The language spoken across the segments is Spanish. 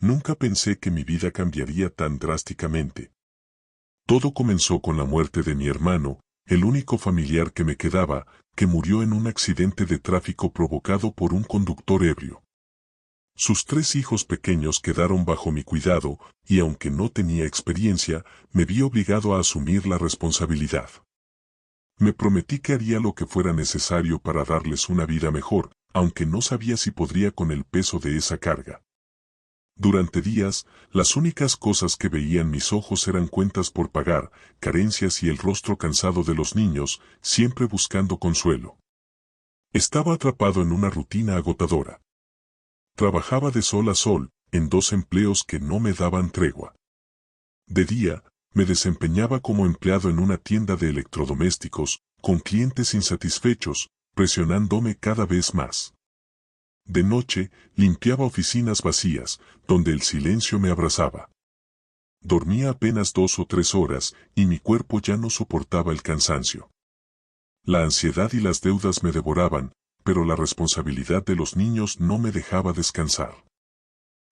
Nunca pensé que mi vida cambiaría tan drásticamente. Todo comenzó con la muerte de mi hermano, el único familiar que me quedaba, que murió en un accidente de tráfico provocado por un conductor ebrio. Sus 3 hijos pequeños quedaron bajo mi cuidado, y aunque no tenía experiencia, me vi obligado a asumir la responsabilidad. Me prometí que haría lo que fuera necesario para darles una vida mejor, aunque no sabía si podría con el peso de esa carga. Durante días, las únicas cosas que veían mis ojos eran cuentas por pagar, carencias y el rostro cansado de los niños, siempre buscando consuelo. Estaba atrapado en una rutina agotadora. Trabajaba de sol a sol, en 2 empleos que no me daban tregua. De día, me desempeñaba como empleado en una tienda de electrodomésticos, con clientes insatisfechos, presionándome cada vez más. De noche, limpiaba oficinas vacías, donde el silencio me abrazaba. Dormía apenas 2 o 3 horas, y mi cuerpo ya no soportaba el cansancio. La ansiedad y las deudas me devoraban, pero la responsabilidad de los niños no me dejaba descansar.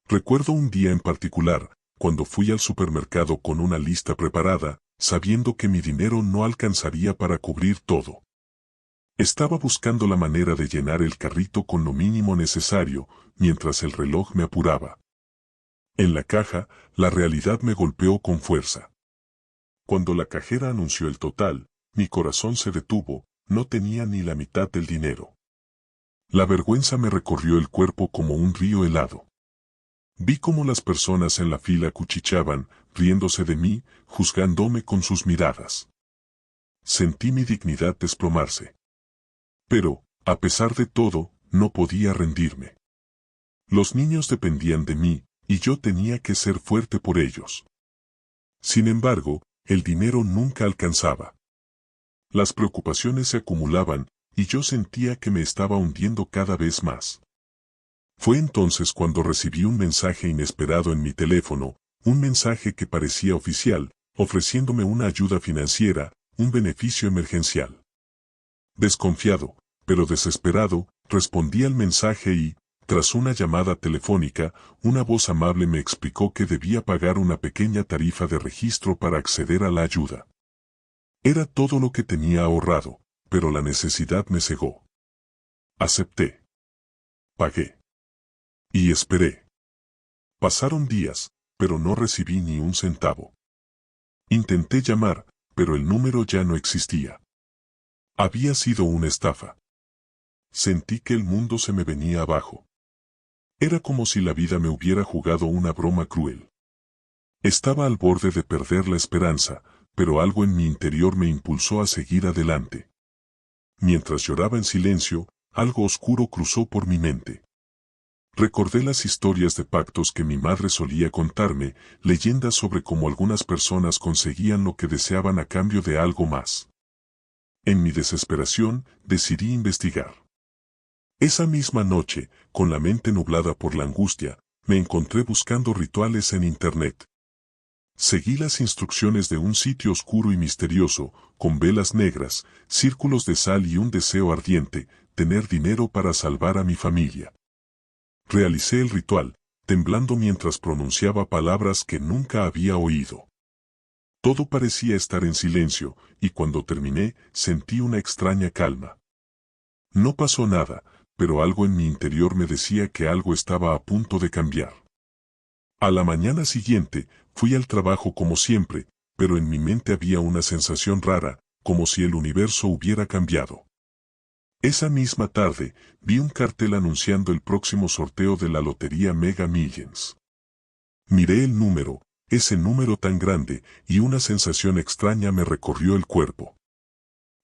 Recuerdo un día en particular, cuando fui al supermercado con una lista preparada, sabiendo que mi dinero no alcanzaría para cubrir todo. Estaba buscando la manera de llenar el carrito con lo mínimo necesario, mientras el reloj me apuraba. En la caja, la realidad me golpeó con fuerza. Cuando la cajera anunció el total, mi corazón se detuvo, no tenía ni la mitad del dinero. La vergüenza me recorrió el cuerpo como un río helado. Vi cómo las personas en la fila cuchicheaban, riéndose de mí, juzgándome con sus miradas. Sentí mi dignidad desplomarse. Pero, a pesar de todo, no podía rendirme. Los niños dependían de mí, y yo tenía que ser fuerte por ellos. Sin embargo, el dinero nunca alcanzaba. Las preocupaciones se acumulaban, y yo sentía que me estaba hundiendo cada vez más. Fue entonces cuando recibí un mensaje inesperado en mi teléfono, un mensaje que parecía oficial, ofreciéndome una ayuda financiera, un beneficio emergencial. Desconfiado, pero desesperado, respondí al mensaje y, tras una llamada telefónica, una voz amable me explicó que debía pagar una pequeña tarifa de registro para acceder a la ayuda. Era todo lo que tenía ahorrado, pero la necesidad me cegó. Acepté. Pagué. Y esperé. Pasaron días, pero no recibí ni un centavo. Intenté llamar, pero el número ya no existía. Había sido una estafa. Sentí que el mundo se me venía abajo. Era como si la vida me hubiera jugado una broma cruel. Estaba al borde de perder la esperanza, pero algo en mi interior me impulsó a seguir adelante. Mientras lloraba en silencio, algo oscuro cruzó por mi mente. Recordé las historias de pactos que mi madre solía contarme, leyendas sobre cómo algunas personas conseguían lo que deseaban a cambio de algo más. En mi desesperación, decidí investigar. Esa misma noche, con la mente nublada por la angustia, me encontré buscando rituales en Internet. Seguí las instrucciones de un sitio oscuro y misterioso, con velas negras, círculos de sal y un deseo ardiente, tener dinero para salvar a mi familia. Realicé el ritual, temblando mientras pronunciaba palabras que nunca había oído. Todo parecía estar en silencio, y cuando terminé, sentí una extraña calma. No pasó nada, pero algo en mi interior me decía que algo estaba a punto de cambiar. A la mañana siguiente, fui al trabajo como siempre, pero en mi mente había una sensación rara, como si el universo hubiera cambiado. Esa misma tarde, vi un cartel anunciando el próximo sorteo de la lotería Mega Millions. Miré el número, ese número tan grande, y una sensación extraña me recorrió el cuerpo.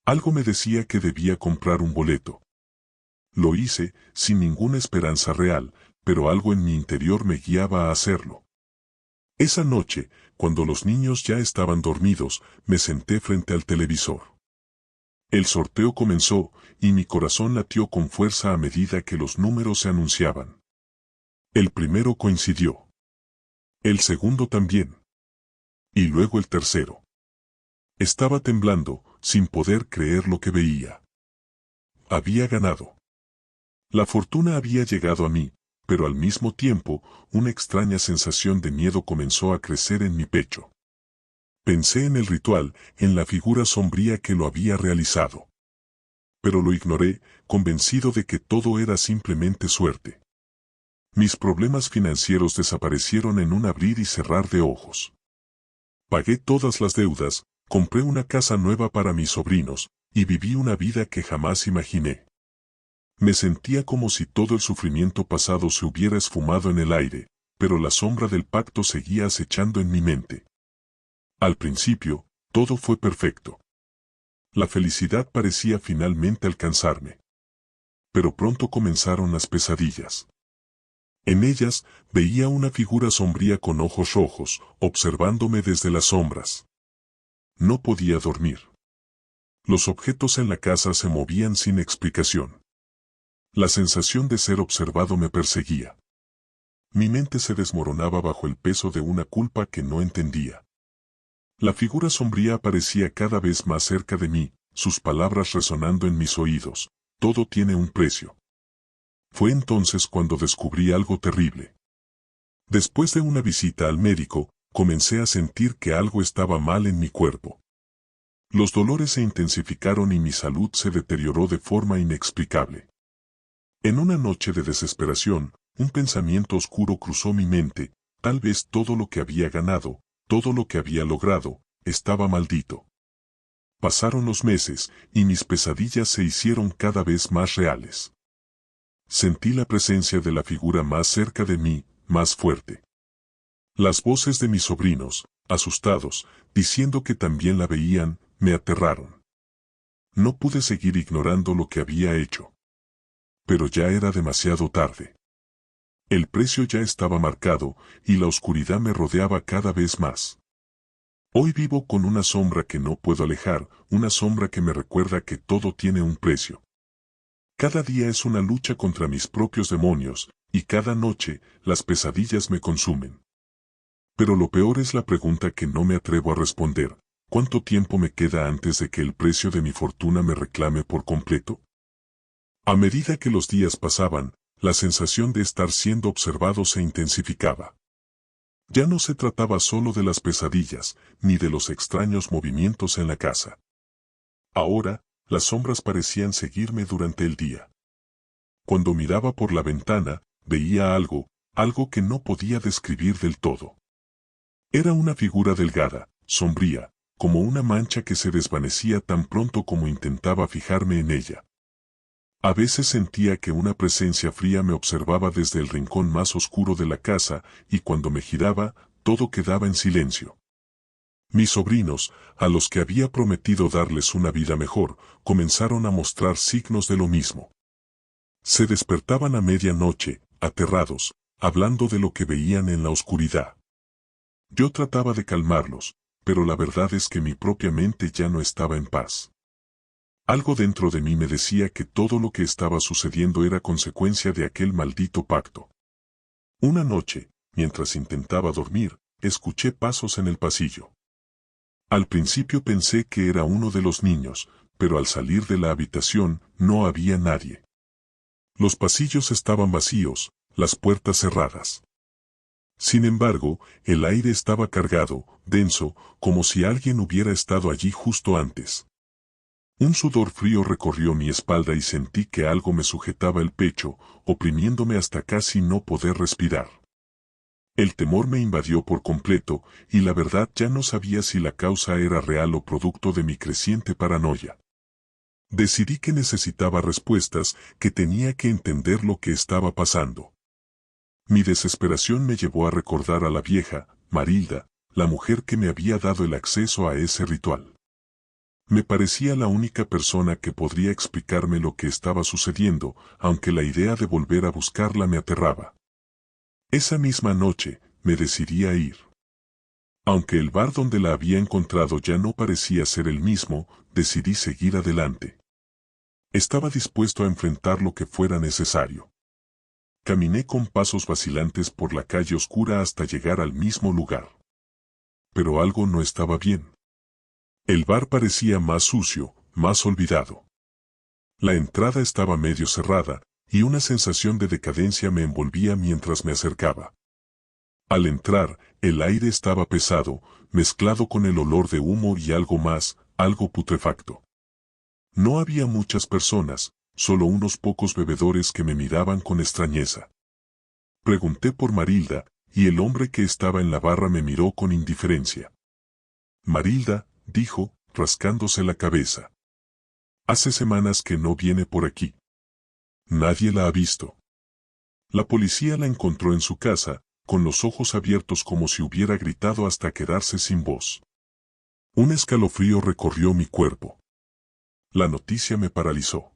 Algo me decía que debía comprar un boleto. Lo hice, sin ninguna esperanza real, pero algo en mi interior me guiaba a hacerlo. Esa noche, cuando los niños ya estaban dormidos, me senté frente al televisor. El sorteo comenzó, y mi corazón latió con fuerza a medida que los números se anunciaban. El primero coincidió. El segundo también. Y luego el tercero. Estaba temblando, sin poder creer lo que veía. Había ganado. La fortuna había llegado a mí, pero al mismo tiempo, una extraña sensación de miedo comenzó a crecer en mi pecho. Pensé en el ritual, en la figura sombría que lo había realizado. Pero lo ignoré, convencido de que todo era simplemente suerte. Mis problemas financieros desaparecieron en un abrir y cerrar de ojos. Pagué todas las deudas, compré una casa nueva para mis sobrinos, y viví una vida que jamás imaginé. Me sentía como si todo el sufrimiento pasado se hubiera esfumado en el aire, pero la sombra del pacto seguía acechando en mi mente. Al principio, todo fue perfecto. La felicidad parecía finalmente alcanzarme. Pero pronto comenzaron las pesadillas. En ellas, veía una figura sombría con ojos rojos, observándome desde las sombras. No podía dormir. Los objetos en la casa se movían sin explicación. La sensación de ser observado me perseguía. Mi mente se desmoronaba bajo el peso de una culpa que no entendía. La figura sombría aparecía cada vez más cerca de mí, sus palabras resonando en mis oídos. Todo tiene un precio. Fue entonces cuando descubrí algo terrible. Después de una visita al médico, comencé a sentir que algo estaba mal en mi cuerpo. Los dolores se intensificaron y mi salud se deterioró de forma inexplicable. En una noche de desesperación, un pensamiento oscuro cruzó mi mente: tal vez todo lo que había ganado, todo lo que había logrado, estaba maldito. Pasaron los meses, y mis pesadillas se hicieron cada vez más reales. Sentí la presencia de la figura más cerca de mí, más fuerte. Las voces de mis sobrinos, asustados, diciendo que también la veían, me aterraron. No pude seguir ignorando lo que había hecho. Pero ya era demasiado tarde. El precio ya estaba marcado, y la oscuridad me rodeaba cada vez más. Hoy vivo con una sombra que no puedo alejar, una sombra que me recuerda que todo tiene un precio. Cada día es una lucha contra mis propios demonios, y cada noche, las pesadillas me consumen. Pero lo peor es la pregunta que no me atrevo a responder: ¿cuánto tiempo me queda antes de que el precio de mi fortuna me reclame por completo? A medida que los días pasaban, la sensación de estar siendo observado se intensificaba. Ya no se trataba solo de las pesadillas, ni de los extraños movimientos en la casa. Ahora, las sombras parecían seguirme durante el día. Cuando miraba por la ventana, veía algo que no podía describir del todo. Era una figura delgada, sombría, como una mancha que se desvanecía tan pronto como intentaba fijarme en ella. A veces sentía que una presencia fría me observaba desde el rincón más oscuro de la casa, y cuando me giraba, todo quedaba en silencio. Mis sobrinos, a los que había prometido darles una vida mejor, comenzaron a mostrar signos de lo mismo. Se despertaban a medianoche, aterrados, hablando de lo que veían en la oscuridad. Yo trataba de calmarlos, pero la verdad es que mi propia mente ya no estaba en paz. Algo dentro de mí me decía que todo lo que estaba sucediendo era consecuencia de aquel maldito pacto. Una noche, mientras intentaba dormir, escuché pasos en el pasillo. Al principio pensé que era uno de los niños, pero al salir de la habitación no había nadie. Los pasillos estaban vacíos, las puertas cerradas. Sin embargo, el aire estaba cargado, denso, como si alguien hubiera estado allí justo antes. Un sudor frío recorrió mi espalda y sentí que algo me sujetaba el pecho, oprimiéndome hasta casi no poder respirar. El temor me invadió por completo, y la verdad ya no sabía si la causa era real o producto de mi creciente paranoia. Decidí que necesitaba respuestas, que tenía que entender lo que estaba pasando. Mi desesperación me llevó a recordar a la vieja, Marilda, la mujer que me había dado el acceso a ese ritual. Me parecía la única persona que podría explicarme lo que estaba sucediendo, aunque la idea de volver a buscarla me aterraba. Esa misma noche, me decidí a ir. Aunque el bar donde la había encontrado ya no parecía ser el mismo, decidí seguir adelante. Estaba dispuesto a enfrentar lo que fuera necesario. Caminé con pasos vacilantes por la calle oscura hasta llegar al mismo lugar. Pero algo no estaba bien. El bar parecía más sucio, más olvidado. La entrada estaba medio cerrada, y una sensación de decadencia me envolvía mientras me acercaba. Al entrar, el aire estaba pesado, mezclado con el olor de humo y algo más, algo putrefacto. No había muchas personas, solo unos pocos bebedores que me miraban con extrañeza. Pregunté por Marilda, y el hombre que estaba en la barra me miró con indiferencia. Marilda, dijo, rascándose la cabeza. Hace semanas que no viene por aquí. Nadie la ha visto. La policía la encontró en su casa, con los ojos abiertos como si hubiera gritado hasta quedarse sin voz. Un escalofrío recorrió mi cuerpo. La noticia me paralizó.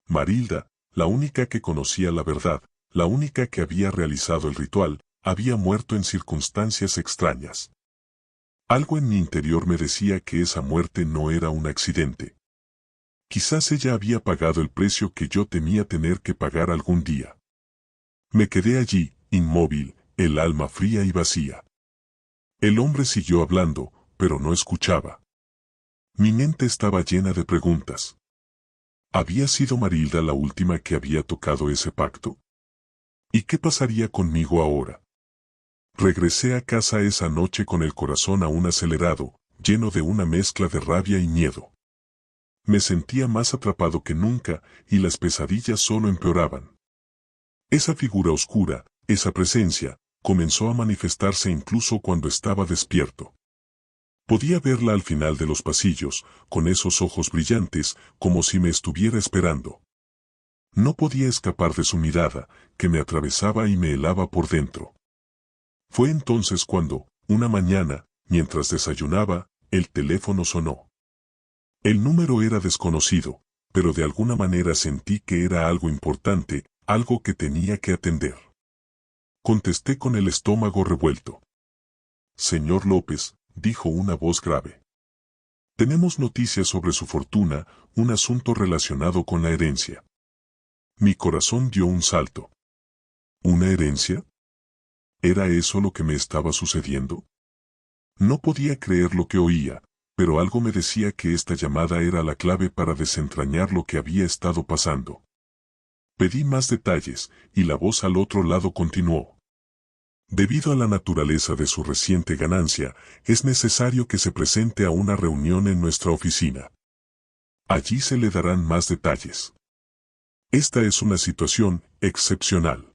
Marilda, la única que conocía la verdad, la única que había realizado el ritual, había muerto en circunstancias extrañas. Algo en mi interior me decía que esa muerte no era un accidente. Quizás ella había pagado el precio que yo temía tener que pagar algún día. Me quedé allí, inmóvil, el alma fría y vacía. El hombre siguió hablando, pero no escuchaba. Mi mente estaba llena de preguntas. ¿Había sido Marilda la última que había tocado ese pacto? ¿Y qué pasaría conmigo ahora? Regresé a casa esa noche con el corazón aún acelerado, lleno de una mezcla de rabia y miedo. Me sentía más atrapado que nunca, y las pesadillas solo empeoraban. Esa figura oscura, esa presencia, comenzó a manifestarse incluso cuando estaba despierto. Podía verla al final de los pasillos, con esos ojos brillantes, como si me estuviera esperando. No podía escapar de su mirada, que me atravesaba y me helaba por dentro. Fue entonces cuando, una mañana, mientras desayunaba, el teléfono sonó. El número era desconocido, pero de alguna manera sentí que era algo importante, algo que tenía que atender. Contesté con el estómago revuelto. Señor López, dijo una voz grave. Tenemos noticias sobre su fortuna, un asunto relacionado con la herencia. Mi corazón dio un salto. ¿Una herencia? ¿Era eso lo que me estaba sucediendo? No podía creer lo que oía, pero algo me decía que esta llamada era la clave para desentrañar lo que había estado pasando. Pedí más detalles, y la voz al otro lado continuó. Debido a la naturaleza de su reciente ganancia, es necesario que se presente a una reunión en nuestra oficina. Allí se le darán más detalles. Esta es una situación excepcional.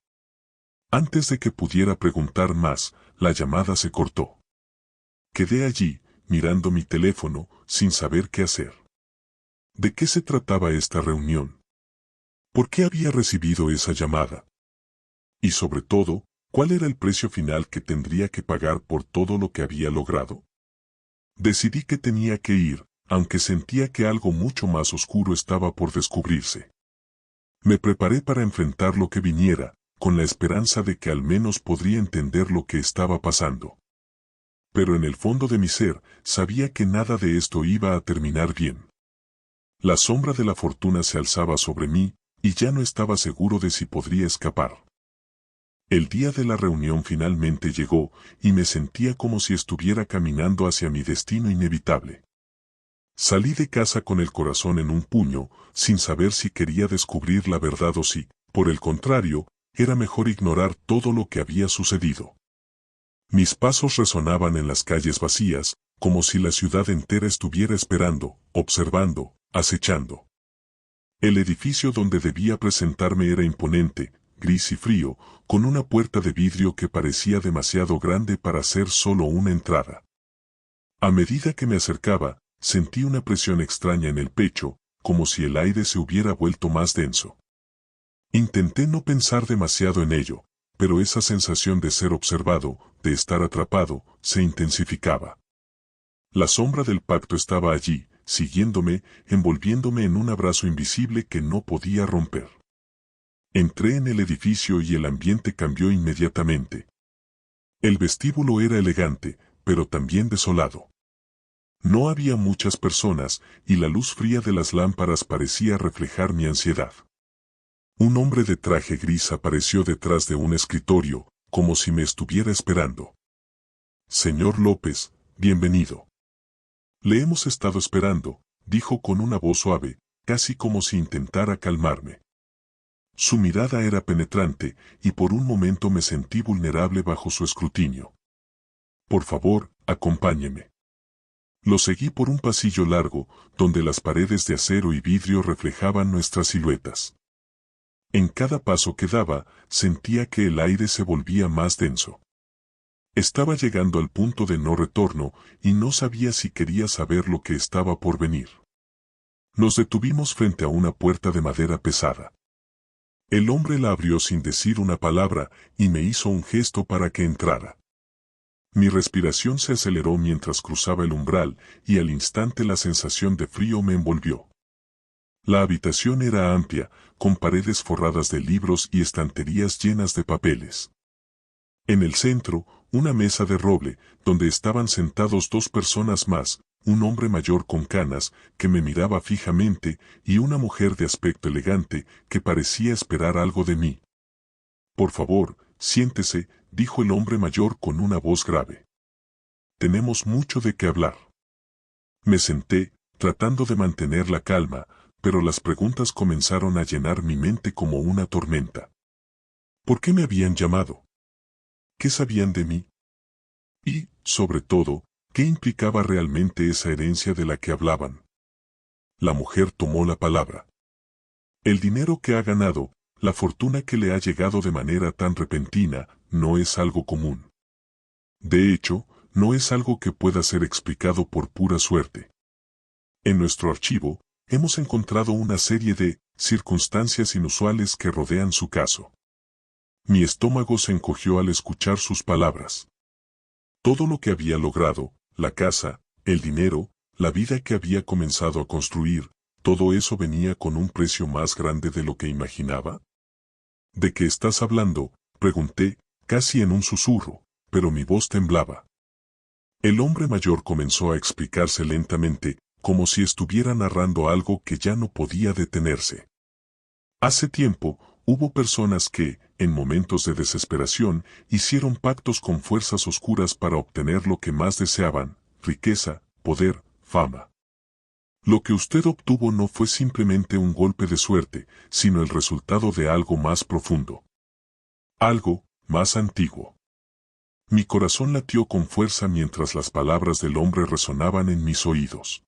Antes de que pudiera preguntar más, la llamada se cortó. Quedé allí, mirando mi teléfono, sin saber qué hacer. ¿De qué se trataba esta reunión? ¿Por qué había recibido esa llamada? Y sobre todo, ¿cuál era el precio final que tendría que pagar por todo lo que había logrado? Decidí que tenía que ir, aunque sentía que algo mucho más oscuro estaba por descubrirse. Me preparé para enfrentar lo que viniera, con la esperanza de que al menos podría entender lo que estaba pasando. Pero en el fondo de mi ser, sabía que nada de esto iba a terminar bien. La sombra de la fortuna se alzaba sobre mí, y ya no estaba seguro de si podría escapar. El día de la reunión finalmente llegó, y me sentía como si estuviera caminando hacia mi destino inevitable. Salí de casa con el corazón en un puño, sin saber si quería descubrir la verdad o si, por el contrario, era mejor ignorar todo lo que había sucedido. Mis pasos resonaban en las calles vacías, como si la ciudad entera estuviera esperando, observando, acechando. El edificio donde debía presentarme era imponente, gris y frío, con una puerta de vidrio que parecía demasiado grande para ser solo una entrada. A medida que me acercaba, sentí una presión extraña en el pecho, como si el aire se hubiera vuelto más denso. Intenté no pensar demasiado en ello, pero esa sensación de ser observado, de estar atrapado, se intensificaba. La sombra del pacto estaba allí, siguiéndome, envolviéndome en un abrazo invisible que no podía romper. Entré en el edificio y el ambiente cambió inmediatamente. El vestíbulo era elegante, pero también desolado. No había muchas personas, y la luz fría de las lámparas parecía reflejar mi ansiedad. Un hombre de traje gris apareció detrás de un escritorio, como si me estuviera esperando. Señor López, bienvenido. Le hemos estado esperando, dijo con una voz suave, casi como si intentara calmarme. Su mirada era penetrante, y por un momento me sentí vulnerable bajo su escrutinio. Por favor, acompáñeme. Lo seguí por un pasillo largo, donde las paredes de acero y vidrio reflejaban nuestras siluetas. En cada paso que daba, sentía que el aire se volvía más denso. Estaba llegando al punto de no retorno, y no sabía si quería saber lo que estaba por venir. Nos detuvimos frente a una puerta de madera pesada. El hombre la abrió sin decir una palabra, y me hizo un gesto para que entrara. Mi respiración se aceleró mientras cruzaba el umbral, y al instante la sensación de frío me envolvió. La habitación era amplia, con paredes forradas de libros y estanterías llenas de papeles. En el centro, una mesa de roble, donde estaban sentados dos personas más, un hombre mayor con canas, que me miraba fijamente, y una mujer de aspecto elegante, que parecía esperar algo de mí. Por favor, siéntese, dijo el hombre mayor con una voz grave. Tenemos mucho de qué hablar. Me senté, tratando de mantener la calma, pero las preguntas comenzaron a llenar mi mente como una tormenta. ¿Por qué me habían llamado? ¿Qué sabían de mí? Y, sobre todo, ¿qué implicaba realmente esa herencia de la que hablaban? La mujer tomó la palabra. El dinero que ha ganado, la fortuna que le ha llegado de manera tan repentina, no es algo común. De hecho, no es algo que pueda ser explicado por pura suerte. En nuestro archivo, hemos encontrado una serie de circunstancias inusuales que rodean su caso. Mi estómago se encogió al escuchar sus palabras. Todo lo que había logrado, la casa, el dinero, la vida que había comenzado a construir, todo eso venía con un precio más grande de lo que imaginaba. ¿De qué estás hablando?, pregunté, casi en un susurro, pero mi voz temblaba. El hombre mayor comenzó a explicarse lentamente, como si estuviera narrando algo que ya no podía detenerse. Hace tiempo, hubo personas que, en momentos de desesperación, hicieron pactos con fuerzas oscuras para obtener lo que más deseaban: riqueza, poder, fama. Lo que usted obtuvo no fue simplemente un golpe de suerte, sino el resultado de algo más profundo. Algo más antiguo. Mi corazón latió con fuerza mientras las palabras del hombre resonaban en mis oídos.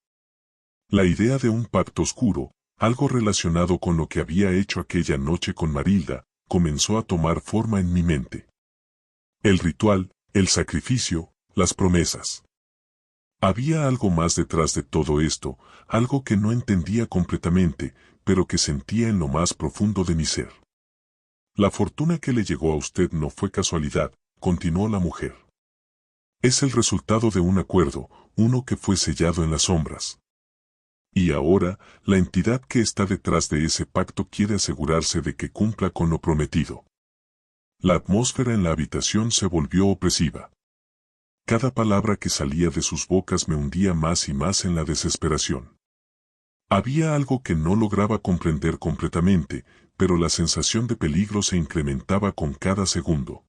La idea de un pacto oscuro, algo relacionado con lo que había hecho aquella noche con Marilda, comenzó a tomar forma en mi mente. El ritual, el sacrificio, las promesas. Había algo más detrás de todo esto, algo que no entendía completamente, pero que sentía en lo más profundo de mi ser. La fortuna que le llegó a usted no fue casualidad, continuó la mujer. Es el resultado de un acuerdo, uno que fue sellado en las sombras. Y ahora, la entidad que está detrás de ese pacto quiere asegurarse de que cumpla con lo prometido. La atmósfera en la habitación se volvió opresiva. Cada palabra que salía de sus bocas me hundía más y más en la desesperación. Había algo que no lograba comprender completamente, pero la sensación de peligro se incrementaba con cada segundo.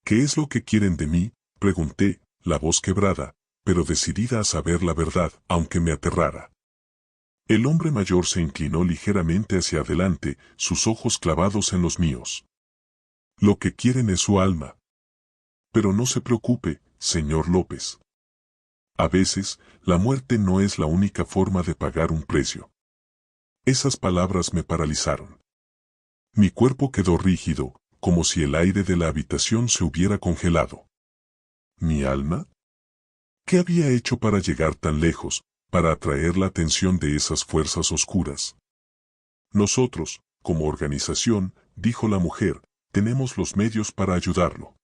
¿Qué es lo que quieren de mí?, pregunté, la voz quebrada, pero decidida a saber la verdad, aunque me aterrara. El hombre mayor se inclinó ligeramente hacia adelante, sus ojos clavados en los míos. Lo que quieren es su alma. Pero no se preocupe, señor López. A veces, la muerte no es la única forma de pagar un precio. Esas palabras me paralizaron. Mi cuerpo quedó rígido, como si el aire de la habitación se hubiera congelado. ¿Mi alma? ¿Qué había hecho para llegar tan lejos, para atraer la atención de esas fuerzas oscuras? Nosotros, como organización, dijo la mujer, tenemos los medios para ayudarlo.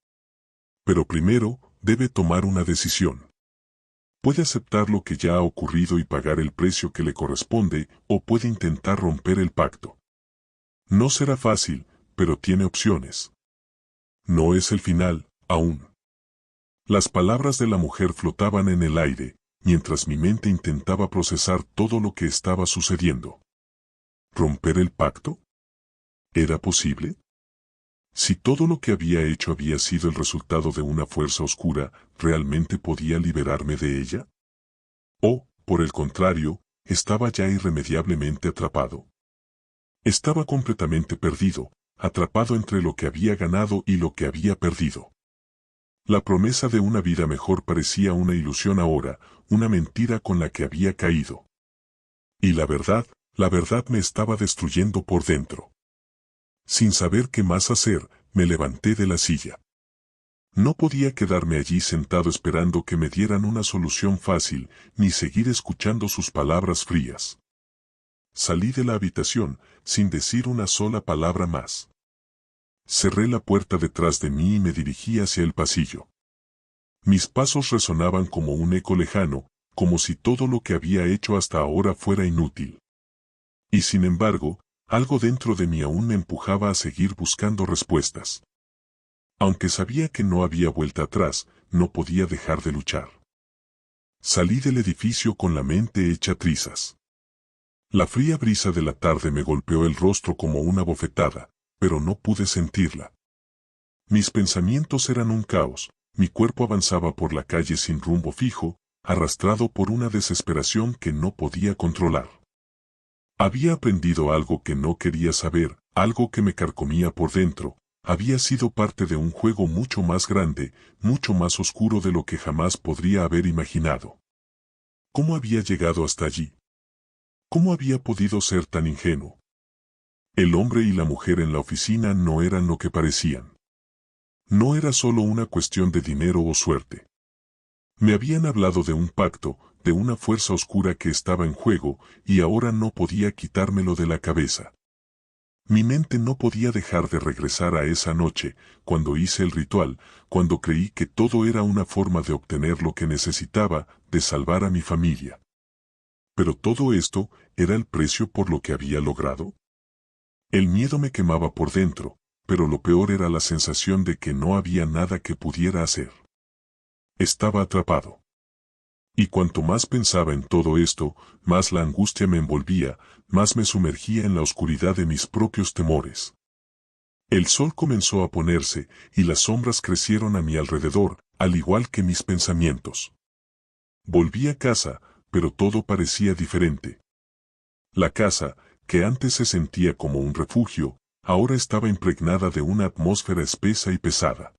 Pero primero, debe tomar una decisión. Puede aceptar lo que ya ha ocurrido y pagar el precio que le corresponde, o puede intentar romper el pacto. No será fácil, pero tiene opciones. No es el final, aún. Las palabras de la mujer flotaban en el aire, mientras mi mente intentaba procesar todo lo que estaba sucediendo. ¿Romper el pacto? ¿Era posible? Si todo lo que había hecho había sido el resultado de una fuerza oscura, ¿realmente podía liberarme de ella? ¿O, por el contrario, estaba ya irremediablemente atrapado? Estaba completamente perdido, atrapado entre lo que había ganado y lo que había perdido. La promesa de una vida mejor parecía una ilusión ahora, una mentira con la que había caído. Y la verdad me estaba destruyendo por dentro. Sin saber qué más hacer, me levanté de la silla. No podía quedarme allí sentado esperando que me dieran una solución fácil, ni seguir escuchando sus palabras frías. Salí de la habitación, sin decir una sola palabra más. Cerré la puerta detrás de mí y me dirigí hacia el pasillo. Mis pasos resonaban como un eco lejano, como si todo lo que había hecho hasta ahora fuera inútil. Y sin embargo, algo dentro de mí aún me empujaba a seguir buscando respuestas. Aunque sabía que no había vuelta atrás, no podía dejar de luchar. Salí del edificio con la mente hecha trizas. La fría brisa de la tarde me golpeó el rostro como una bofetada, pero no pude sentirla. Mis pensamientos eran un caos, mi cuerpo avanzaba por la calle sin rumbo fijo, arrastrado por una desesperación que no podía controlar. Había aprendido algo que no quería saber, algo que me carcomía por dentro. Había sido parte de un juego mucho más grande, mucho más oscuro de lo que jamás podría haber imaginado. ¿Cómo había llegado hasta allí? ¿Cómo había podido ser tan ingenuo? El hombre y la mujer en la oficina no eran lo que parecían. No era solo una cuestión de dinero o suerte. Me habían hablado de un pacto, de una fuerza oscura que estaba en juego, y ahora no podía quitármelo de la cabeza. Mi mente no podía dejar de regresar a esa noche, cuando hice el ritual, cuando creí que todo era una forma de obtener lo que necesitaba, de salvar a mi familia. Pero todo esto, ¿era el precio por lo que había logrado? El miedo me quemaba por dentro, pero lo peor era la sensación de que no había nada que pudiera hacer. Estaba atrapado. Y cuanto más pensaba en todo esto, más la angustia me envolvía, más me sumergía en la oscuridad de mis propios temores. El sol comenzó a ponerse, y las sombras crecieron a mi alrededor, al igual que mis pensamientos. Volví a casa, pero todo parecía diferente. La casa, que antes se sentía como un refugio, ahora estaba impregnada de una atmósfera espesa y pesada.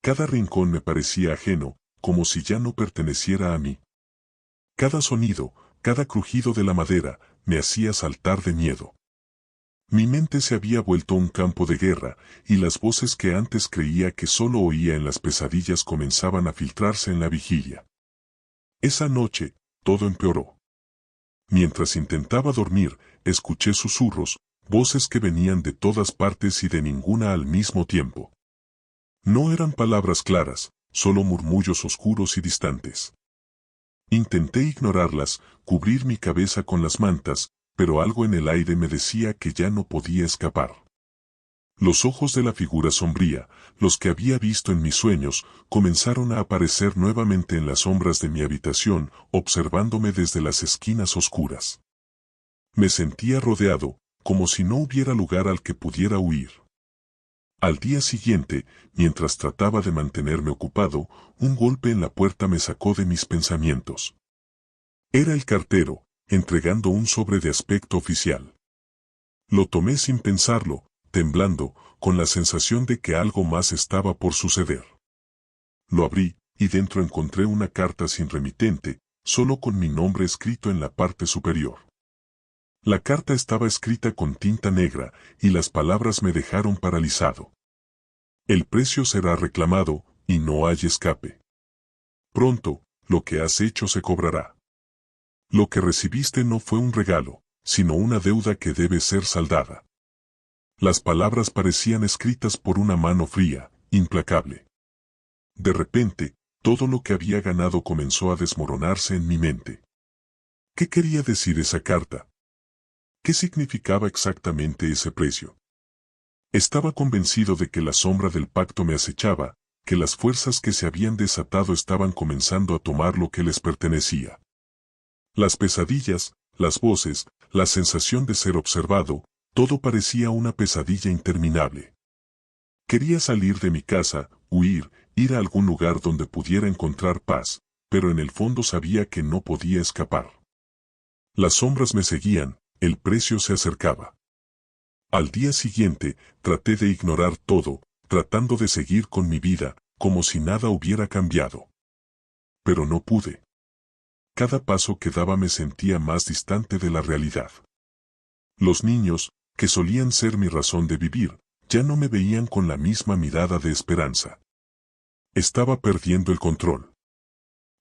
Cada rincón me parecía ajeno, como si ya no perteneciera a mí. Cada sonido, cada crujido de la madera, me hacía saltar de miedo. Mi mente se había vuelto un campo de guerra, y las voces que antes creía que solo oía en las pesadillas comenzaban a filtrarse en la vigilia. Esa noche, todo empeoró. Mientras intentaba dormir, escuché susurros, voces que venían de todas partes y de ninguna al mismo tiempo. No eran palabras claras, solo murmullos oscuros y distantes. Intenté ignorarlas, cubrir mi cabeza con las mantas, pero algo en el aire me decía que ya no podía escapar. Los ojos de la figura sombría, los que había visto en mis sueños, comenzaron a aparecer nuevamente en las sombras de mi habitación, observándome desde las esquinas oscuras. Me sentía rodeado, como si no hubiera lugar al que pudiera huir. Al día siguiente, mientras trataba de mantenerme ocupado, un golpe en la puerta me sacó de mis pensamientos. Era el cartero, entregando un sobre de aspecto oficial. Lo tomé sin pensarlo, temblando, con la sensación de que algo más estaba por suceder. Lo abrí, y dentro encontré una carta sin remitente, solo con mi nombre escrito en la parte superior. La carta estaba escrita con tinta negra, y las palabras me dejaron paralizado. El precio será reclamado, y no hay escape. Pronto, lo que has hecho se cobrará. Lo que recibiste no fue un regalo, sino una deuda que debe ser saldada. Las palabras parecían escritas por una mano fría, implacable. De repente, todo lo que había ganado comenzó a desmoronarse en mi mente. ¿Qué quería decir esa carta? ¿Qué significaba exactamente ese precio? Estaba convencido de que la sombra del pacto me acechaba, que las fuerzas que se habían desatado estaban comenzando a tomar lo que les pertenecía. Las pesadillas, las voces, la sensación de ser observado, todo parecía una pesadilla interminable. Quería salir de mi casa, huir, ir a algún lugar donde pudiera encontrar paz, pero en el fondo sabía que no podía escapar. Las sombras me seguían, el precio se acercaba. Al día siguiente, traté de ignorar todo, tratando de seguir con mi vida, como si nada hubiera cambiado. Pero no pude. Cada paso que daba me sentía más distante de la realidad. Los niños, que solían ser mi razón de vivir, ya no me veían con la misma mirada de esperanza. Estaba perdiendo el control.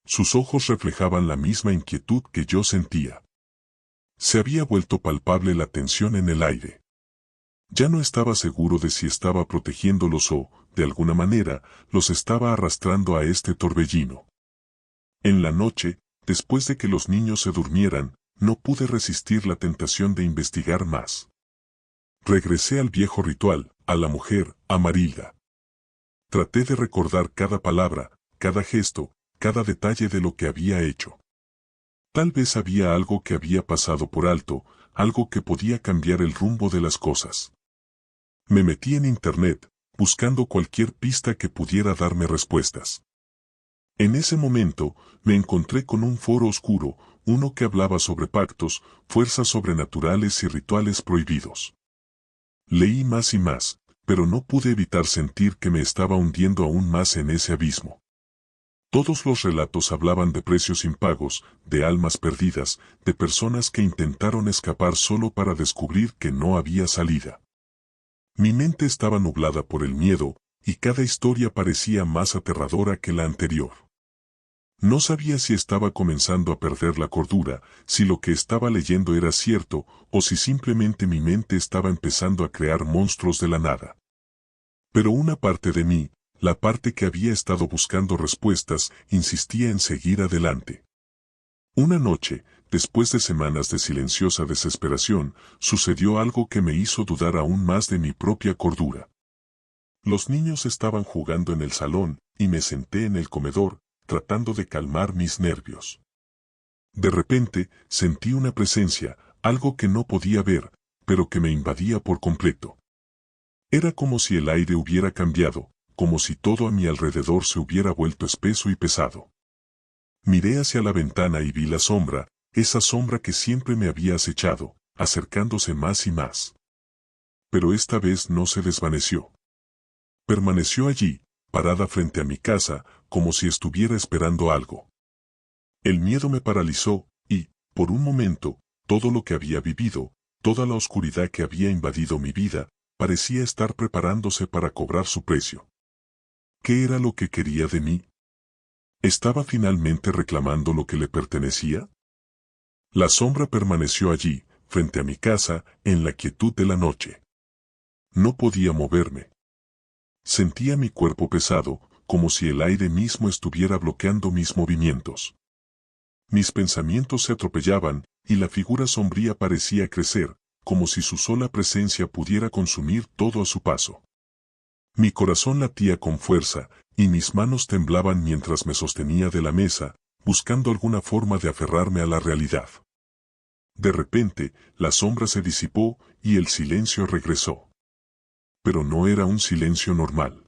Sus ojos reflejaban la misma inquietud que yo sentía. Se había vuelto palpable la tensión en el aire. Ya no estaba seguro de si estaba protegiéndolos o, de alguna manera, los estaba arrastrando a este torbellino. En la noche, después de que los niños se durmieran, no pude resistir la tentación de investigar más. Regresé al viejo ritual, a la mujer, a Marilda. Traté de recordar cada palabra, cada gesto, cada detalle de lo que había hecho. Tal vez había algo que había pasado por alto, algo que podía cambiar el rumbo de las cosas. Me metí en internet, buscando cualquier pista que pudiera darme respuestas. En ese momento, me encontré con un foro oscuro, uno que hablaba sobre pactos, fuerzas sobrenaturales y rituales prohibidos. Leí más y más, pero no pude evitar sentir que me estaba hundiendo aún más en ese abismo. Todos los relatos hablaban de precios impagos, de almas perdidas, de personas que intentaron escapar solo para descubrir que no había salida. Mi mente estaba nublada por el miedo, y cada historia parecía más aterradora que la anterior. No sabía si estaba comenzando a perder la cordura, si lo que estaba leyendo era cierto, o si simplemente mi mente estaba empezando a crear monstruos de la nada. Pero una parte de mí, la parte que había estado buscando respuestas, insistía en seguir adelante. Una noche, después de semanas de silenciosa desesperación, sucedió algo que me hizo dudar aún más de mi propia cordura. Los niños estaban jugando en el salón, y me senté en el comedor, tratando de calmar mis nervios. De repente, sentí una presencia, algo que no podía ver, pero que me invadía por completo. Era como si el aire hubiera cambiado, como si todo a mi alrededor se hubiera vuelto espeso y pesado. Miré hacia la ventana y vi la sombra, esa sombra que siempre me había acechado, acercándose más y más. Pero esta vez no se desvaneció. Permaneció allí, parada frente a mi casa, como si estuviera esperando algo. El miedo me paralizó, y, por un momento, todo lo que había vivido, toda la oscuridad que había invadido mi vida, parecía estar preparándose para cobrar su precio. ¿Qué era lo que quería de mí? ¿Estaba finalmente reclamando lo que le pertenecía? La sombra permaneció allí, frente a mi casa, en la quietud de la noche. No podía moverme. Sentía mi cuerpo pesado, como si el aire mismo estuviera bloqueando mis movimientos. Mis pensamientos se atropellaban, y la figura sombría parecía crecer, como si su sola presencia pudiera consumir todo a su paso. Mi corazón latía con fuerza, y mis manos temblaban mientras me sostenía de la mesa, buscando alguna forma de aferrarme a la realidad. De repente, la sombra se disipó, y el silencio regresó. Pero no era un silencio normal.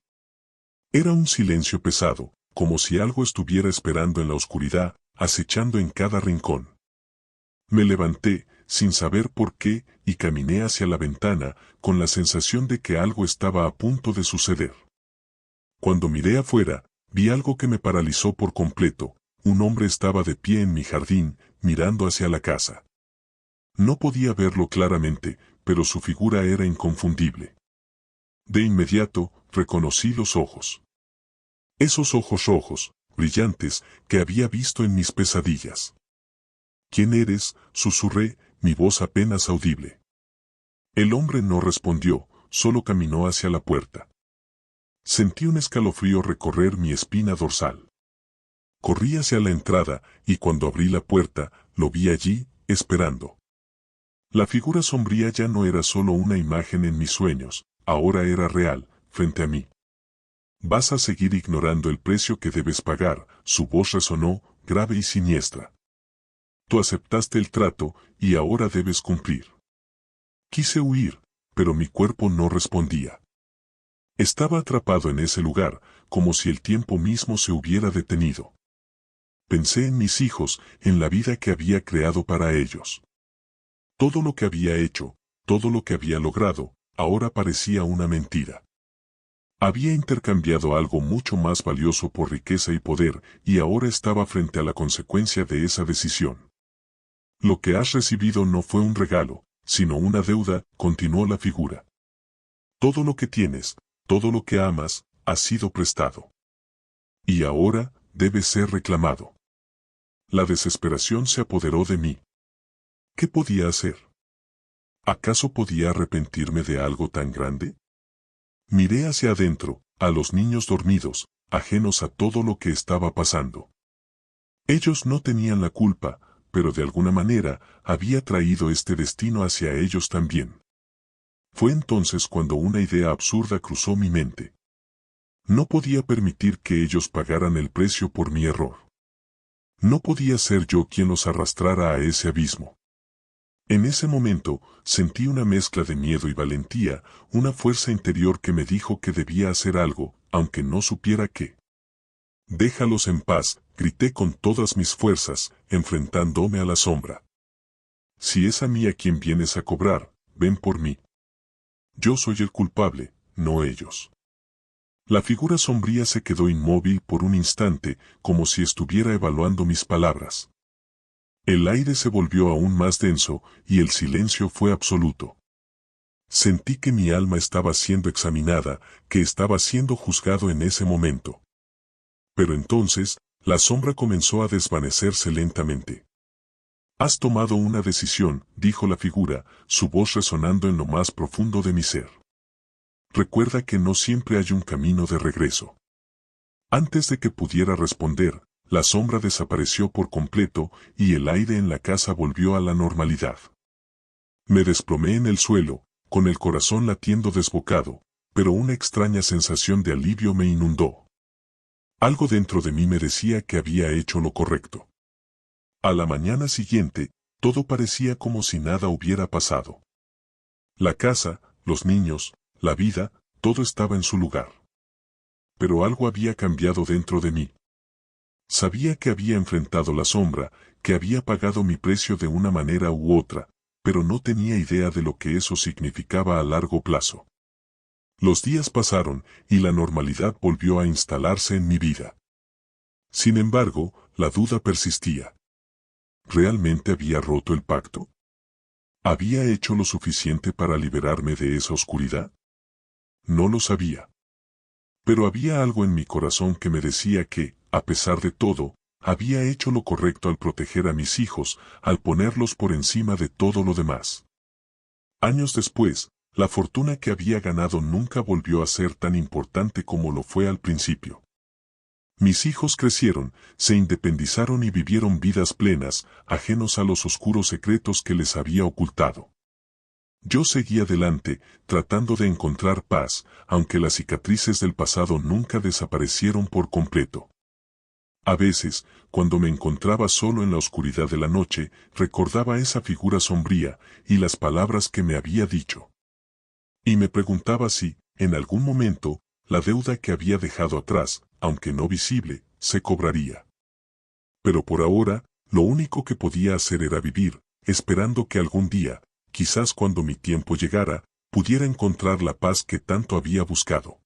Era un silencio pesado, como si algo estuviera esperando en la oscuridad, acechando en cada rincón. Me levanté, sin saber por qué, y caminé hacia la ventana, con la sensación de que algo estaba a punto de suceder. Cuando miré afuera, vi algo que me paralizó por completo. Un hombre estaba de pie en mi jardín, mirando hacia la casa. No podía verlo claramente, pero su figura era inconfundible. De inmediato, reconocí los ojos. Esos ojos rojos, brillantes, que había visto en mis pesadillas. ¿Quién eres?, susurré, mi voz apenas audible. El hombre no respondió, solo caminó hacia la puerta. Sentí un escalofrío recorrer mi espina dorsal. Corrí hacia la entrada, y cuando abrí la puerta, lo vi allí, esperando. La figura sombría ya no era solo una imagen en mis sueños, ahora era real, frente a mí. Vas a seguir ignorando el precio que debes pagar, su voz resonó, grave y siniestra. Tú aceptaste el trato, y ahora debes cumplir. Quise huir, pero mi cuerpo no respondía. Estaba atrapado en ese lugar, como si el tiempo mismo se hubiera detenido. Pensé en mis hijos, en la vida que había creado para ellos. Todo lo que había hecho, todo lo que había logrado, ahora parecía una mentira. Había intercambiado algo mucho más valioso por riqueza y poder, y ahora estaba frente a la consecuencia de esa decisión. Lo que has recibido no fue un regalo, sino una deuda, continuó la figura. Todo lo que tienes, todo lo que amas, ha sido prestado. Y ahora, debe ser reclamado. La desesperación se apoderó de mí. ¿Qué podía hacer? ¿Acaso podía arrepentirme de algo tan grande? Miré hacia adentro, a los niños dormidos, ajenos a todo lo que estaba pasando. Ellos no tenían la culpa, pero de alguna manera había traído este destino hacia ellos también. Fue entonces cuando una idea absurda cruzó mi mente. No podía permitir que ellos pagaran el precio por mi error. No podía ser yo quien los arrastrara a ese abismo. En ese momento, sentí una mezcla de miedo y valentía, una fuerza interior que me dijo que debía hacer algo, aunque no supiera qué. «Déjalos en paz», grité con todas mis fuerzas, enfrentándome a la sombra. «Si es a mí a quien vienes a cobrar, ven por mí. Yo soy el culpable, no ellos». La figura sombría se quedó inmóvil por un instante, como si estuviera evaluando mis palabras. El aire se volvió aún más denso, y el silencio fue absoluto. Sentí que mi alma estaba siendo examinada, que estaba siendo juzgado en ese momento. Pero entonces, la sombra comenzó a desvanecerse lentamente. «Has tomado una decisión», dijo la figura, su voz resonando en lo más profundo de mi ser. «Recuerda que no siempre hay un camino de regreso». Antes de que pudiera responder, la sombra desapareció por completo y el aire en la casa volvió a la normalidad. Me desplomé en el suelo, con el corazón latiendo desbocado, pero una extraña sensación de alivio me inundó. Algo dentro de mí me decía que había hecho lo correcto. A la mañana siguiente, todo parecía como si nada hubiera pasado. La casa, los niños, la vida, todo estaba en su lugar. Pero algo había cambiado dentro de mí. Sabía que había enfrentado la sombra, que había pagado mi precio de una manera u otra, pero no tenía idea de lo que eso significaba a largo plazo. Los días pasaron y la normalidad volvió a instalarse en mi vida. Sin embargo, la duda persistía. ¿Realmente había roto el pacto? ¿Había hecho lo suficiente para liberarme de esa oscuridad? No lo sabía. Pero había algo en mi corazón que me decía que, a pesar de todo, había hecho lo correcto al proteger a mis hijos, al ponerlos por encima de todo lo demás. Años después, la fortuna que había ganado nunca volvió a ser tan importante como lo fue al principio. Mis hijos crecieron, se independizaron y vivieron vidas plenas, ajenos a los oscuros secretos que les había ocultado. Yo seguí adelante, tratando de encontrar paz, aunque las cicatrices del pasado nunca desaparecieron por completo. A veces, cuando me encontraba solo en la oscuridad de la noche, recordaba esa figura sombría y las palabras que me había dicho. Y me preguntaba si, en algún momento, la deuda que había dejado atrás, aunque no visible, se cobraría. Pero por ahora, lo único que podía hacer era vivir, esperando que algún día, quizás cuando mi tiempo llegara, pudiera encontrar la paz que tanto había buscado.